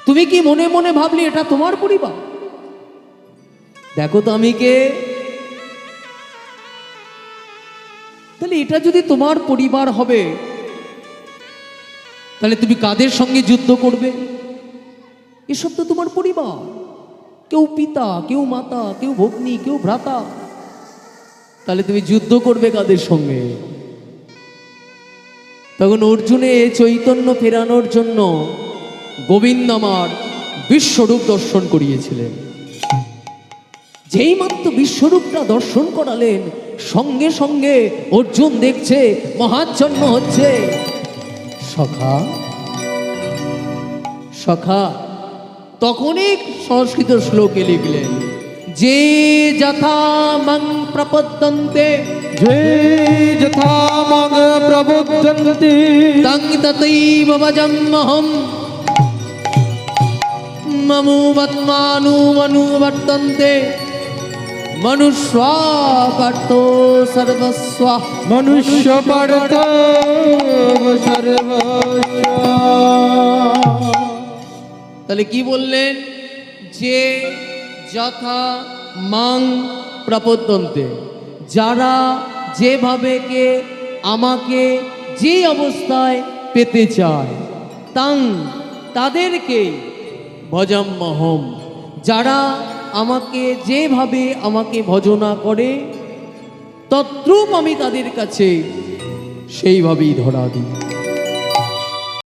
তুমি কি মনে মনে ভাবলে এটা তোমার পরিবার? দেখো তো আমি কে। তাহলে এটা যদি তোমার পরিবার হবে, তাহলে তুমি কাদের সঙ্গে যুদ্ধ করবে? এসব তো তোমার পরিবার। কেউ পিতা, কেউ মাতা, কেউ ভগ্নী, কেউ ভ্রাতা। তাহলে তুমি যুদ্ধ করবে কাদের সঙ্গে? তখন অর্জুনে চৈতন্য ফেরানোর জন্য গোবিন্দ আমার বিশ্বরূপ দর্শন করিয়েছিলেন। যেই মাত্র বিশ্বরূপটা দর্শন করালেন, সঙ্গে সঙ্গে অর্জুন দেখছে মহাজন্ম হচ্ছে। সখা সখা তখনই সংস্কৃত শ্লোকে লিখলেন, যে যথা মং প্রপদ্যন্তে, যে যথা মগ প্রবুদ্ধন্তি, তং তথৈব ভজাম্যহম, মমুবৎমানুবনুবর্তন্তে, মনুষ্যা পার্থ সর্বস্ব। মনুষ্য পার্থ সর্বস্ব। তাহলে কি বললেন? যে যথা মাং প্রপদ্যন্তে, যারা যেভাবে কে আমাকে যে অবস্থায় পেতে চায়, তাং তাদেরকে, ভজাম্যহম যারা আমাকে যেভাবে আমাকে ভজনা করে, তদ্রূপ আমি তাদের কাছে সেইভাবেই ধরা দিই।